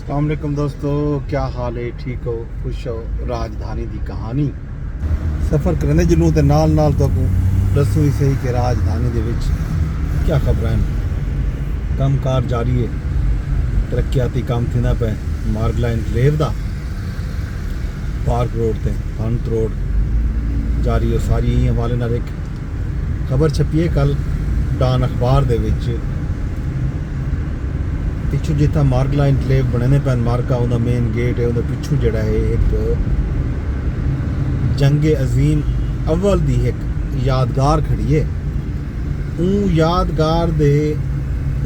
अस्सलाम वालेकुम दोस्तों, क्या हाल है? ठीक हो, खुश हो? राजधानी की कहानी सफ़र करने जनू तो नाल तो दसो ही सही कि राजधानी दे विच क्या खबर हैं। कम कार जारी है, तरक्याती काम थींदा पे मार्ग लाइन लेव दा पार्क रोड ते हंत रोड जारी है। सारी हवाले नाल एक खबर छपी है कल डान अखबार दे विच। पिछू जितना मार्ग लाइन क्लेव बने पैन मार्का उनका मेन गेट है, उनके पिछू जड़ा है एक जंगे अजीम अव्वल दी एक यादगार खड़ी है। यादगार दे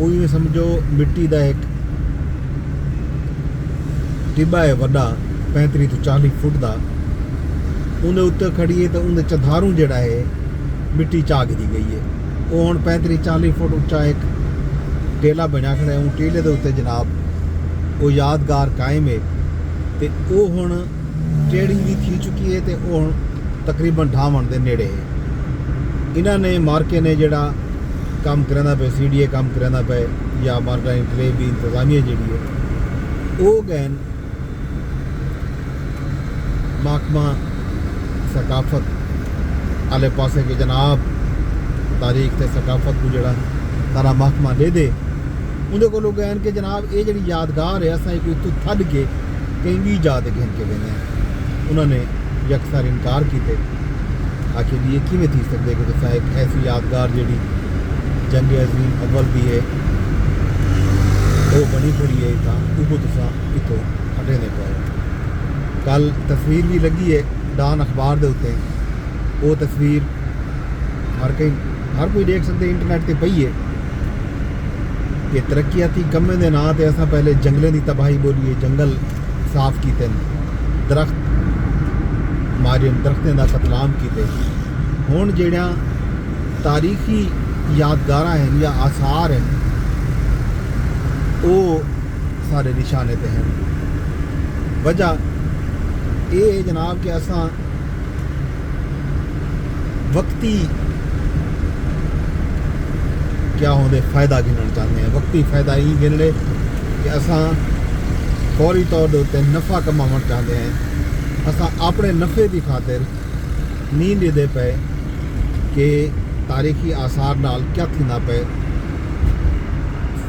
में समझो मिट्टी का एक टिब्बा है वड्डा 35 तो 40 फुट का, उन्हें उत्ते खड़ी है तो उन्हें चधारू जड़ा है मिट्टी झाग दी गई है। वो हम 35-40 फुट उच्चा एक टेला बनया खड़ा है। टेले के उत्ते जनाब वो यादगार कायम है तो वो हुण टेढ़ी भी थी चुकी है तो वो तकरीबन ढावन के नेड़े है। इन्हों ने मार्के ने जड़ा काम कराना पे CDA काम कराना पे या मार्का इनकलेव की इंतजामिया जी है वो गए महकमा सकाफत आले पासे के जनाब तारीख ते सकाफत को जड़ा सारा महकमा दे दे उन्हें को गए कि जनाब ये जी यादगार है असा कोई तो थद के कहीं भी जात घेन के वेंदे हैं। उन्होंने यकसर इनकार किए, आखिर ये किमें थी सकते कि तुसा एक ऐसी यादगार जी जंगे अजीम अव्वल भी है वो बनी खड़ी है वो तुसा इतों हटे नहीं पाए। कल तस्वीर भी लगी है डान अखबार के उत्ते, वो तस्वीर हर कोई देख सकते इंटरनेट पर पई है कि तरक्याती कमें के नाँ से असा पहले जंगलों की तबाही बोलीए, जंगल साफ किए, दरख्त मारे, दरख्तें का कतलाम किए। हुण जिहड़ियां तारीखी यादगार हैं या आसार हैं वो सारे निशाने पे हैं। वजह ये जनाब कि असा वक्ती क्या होंदे फ़ायदा गिनना चाहते हैं। वक्ती फ़ायदा ही गिनने कि असा फौरी तौर के उत्ते नफ़ा कमाना चाहते हैं। असा अपने नफ़े की खातिर नींद दे पे कि तारीखी आसार नाल क्या थींदा पे,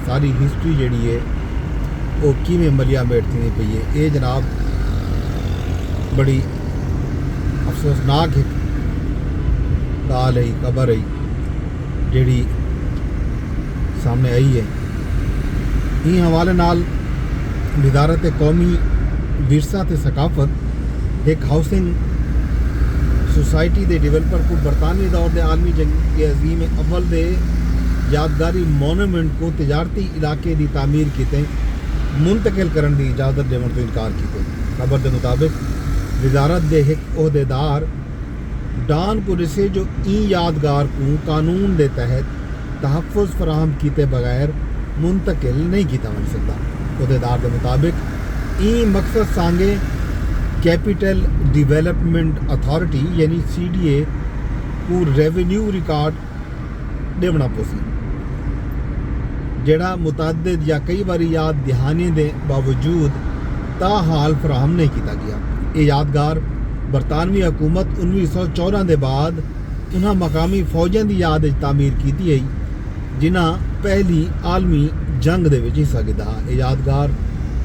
सारी हिस्ट्री जिहड़ी है वो किवें मलिया मेट थी पई है। ये जनाब बड़ी अफसोसनाक एक गाल है, खबर है जिहड़ी सामने आई है। इस हवाले नाल वजारत कौमी विरसा ते सकाफत एक हाउसिंग सोसाइटी के डिवेलपर को बरतानवी दौर के आलमी जंग अजीम अव्वल के यादगारी मोनूमेंट को तजारती इलाके की तामीर किते मुंतकिल करने की इजाज़त देने तो इनकार की। खबर के मुताबिक वजारत के एक अहदेदार डान पुलिस जो ई यादगार को कानून के तहत तहफ़्फ़ुज़ फराहम किए बगैर मुंतकिल नहीं किया जा सकता। अहदेदार के मुताबिक ई मकसद सांगे कैपिटल डिवेलपमेंट अथॉरिटी यानी CDA को रेवेन्यू रिकॉर्ड देना पोसी, जेड़ा मुतअद्दिद या कई बार याद दहाने के बावजूद ताहाल फराहम नहीं किया गया। ये यादगार बरतानवी हुकूमत 1914 के बाद उन्हें मकामी फौजों की याद तामीर की गई जिन्हें पहली आलमी जंग के हिस्सा लिया। ये यादगार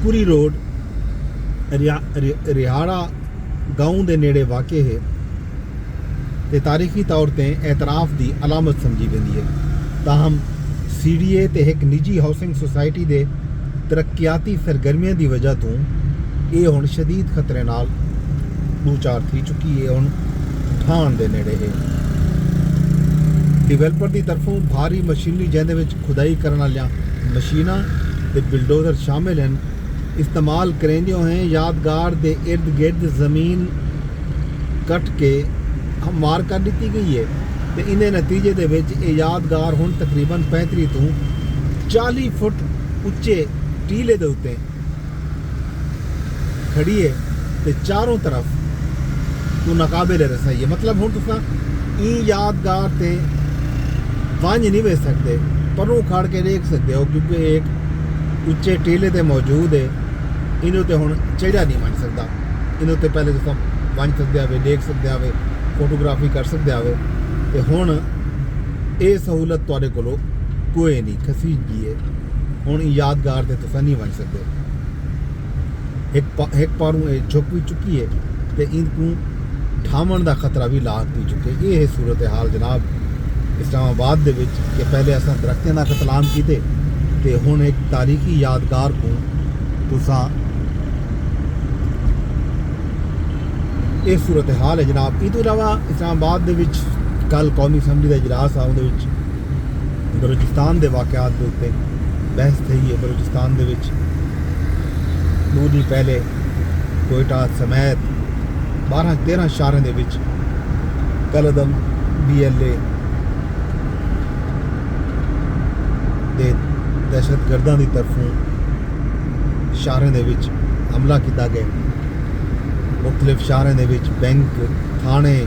पुरी रोड रिहाड़ा गाँव के नेड़े वाक़ है ते तारीखी तौर पर एतराफ़ की अलामत समझी वेंदी है। ताहम CDA ते एक निजी हाउसिंग सोसाइटी के तरक्याती सरगर्मियों की वजह तो ये हुण शदीद खतरे नाल दो चार थी चुकी है, हुण ठाण के नेड़े है। डिवेलपर की तरफों भारी मशीनरी जिहदे विच खुदाई करने वालियां मशीनां ते बिलडोजर शामिल हैं इस्तेमाल करेंदे हैं। यादगार के इर्द गिर्द ज़मीन कट के मार कर दी गई है तो इन्हें नतीजे दे विच ये यादगार हुण तकरीबन 35 तो 40 फुट उच्चे टीले के उत्ते खड़ी है तो चारों तरफ तो नाकाबिल रसाई है। मतलब हुण तुसां ई यादगार ते वंज नहीं वेच सकते, परों खड़ के देख सकते हो क्योंकि एक उच्चे टीले ते मौजूद है ਇਹਦੇ ਉੱਤੇ ਹੁਣ ਚੜ੍ਹਿਆ ਨਹੀਂ ਬਣ ਸਕਦਾ। ਇਹਦੇ ਉੱਤੇ ਪਹਿਲੇ ਤੁਸੀਂ ਬਣ ਸਕਦੇ ਆਵੇ, ਦੇਖ ਸਕਦੇ ਆਵੇ, ਫੋਟੋਗ੍ਰਾਫੀ ਕਰ ਸਕਦੇ ਆਵੇ, ਤੇ ਹੁਣ ਇਹ ਸਹੂਲਤ ਤੁਹਾਡੇ ਕੋਲੋਂ ਕੋਈ ਨਹੀਂ, ਖਸੀ ਗਈ ਹੈ। ਹੁਣ ਯਾਦਗਾਰ ਤੇ ਤੁਸੀਂ ਨਹੀਂ ਬਣ ਸਕਦੇ। ਇੱਕ ਪਾਰੋਂ ਇਹ ਝੁਕ ਵੀ ਚੁੱਕੀ ਹੈ ਤੇ ਇਹਨੂੰ ਠਾਵਣ ਦਾ ਖਤਰਾ ਵੀ ਲਾਗ ਪੀ ਚੁੱਕੇ। ਇਹ ਹੈ ਸੂਰਤ ਹਾਲ ਜਨਾਬ اسلام دے وچ کہ پہلے اساں درختیں دا قتلام کیتے تے ہن ایک تاریخی یادگار کو تساں یہ صورتحال ہے جناب۔ یہ تو علاوہ اسلام آباد دے وچ کل قومی اسمبلی دا اجلاس آ، اندے وچ بلوچستان دے واقعات دے اوپر بحث تھی ہے۔ بلوچستان دے وچ دو دن پہلے کوئٹہ سمیت 12-13 شہراں دے وچ کلعدم BLA دے دہشت گرداں دی طرفوں شہراں دے وچ حملہ کیتا گیا۔ مختلف شہراں دے وچ بینک، تھانے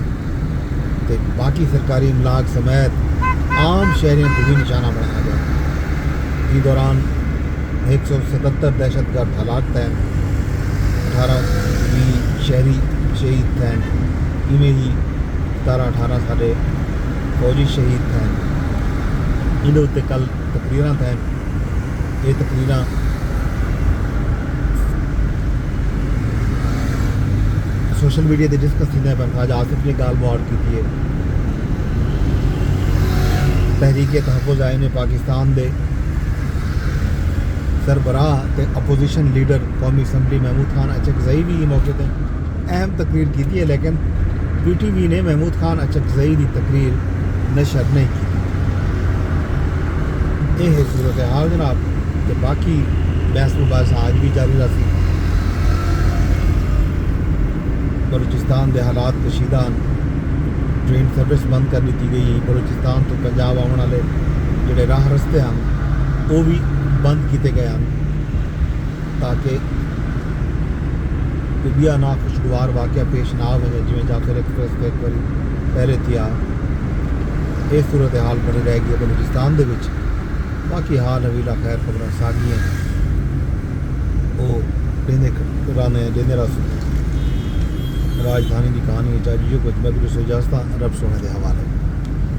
تے باقی سرکاری املاک سمیت عام شہریوں کو بھی نشانہ بنایا گیا۔ اس دوران 177 دہشت گرد ہلاک تھے، 18-20 شہری شہید تھے، ایویں ہی 17-18 سارے فوجی شہید تھے۔ ان اتنے کل تقریراں تھیں۔ یہ تقریراں سوشل میڈیا تے ڈسکس تھیندے پن۔ خواجہ آصف نے گال بوڑ کی ہے۔ تحریک تحفظ آئین پاکستان دے سربراہ تے اپوزیشن لیڈر قومی اسمبلی محمود خان اچکزئی بھی موقع تے اہم تقریر کی ہے، لیکن PTV نے محمود خان اچکزئی دی تقریر نشر نہیں کی۔ یہ ہے صورتحال جناب۔ کہ باقی بحث مباحث آج بھی جاری رہی۔ بلوچستان دے حالات کشیدہ، ٹرین سروس بند کر دیتی گئی۔ بلوچستان تو پنجاب آنے والے جڑے راہ رستے ہیں وہ بھی بند کیتے گئے ہیں تاکہ کوئی نہ خوشگوار واقعہ پیش نہ ہو جی جعفر ایکسپریس ایک بار پہلے تھیا۔ یہ صورتحال بنی رہے گی بلوچستان دے وچ۔ باقی حال حویلا خیر خبریں ساگی ہیں وہ ڈیندے رسو راجدھانی کی کہانی چاہیے کچھ میں بھی اجازت رب سونے کے حوالے۔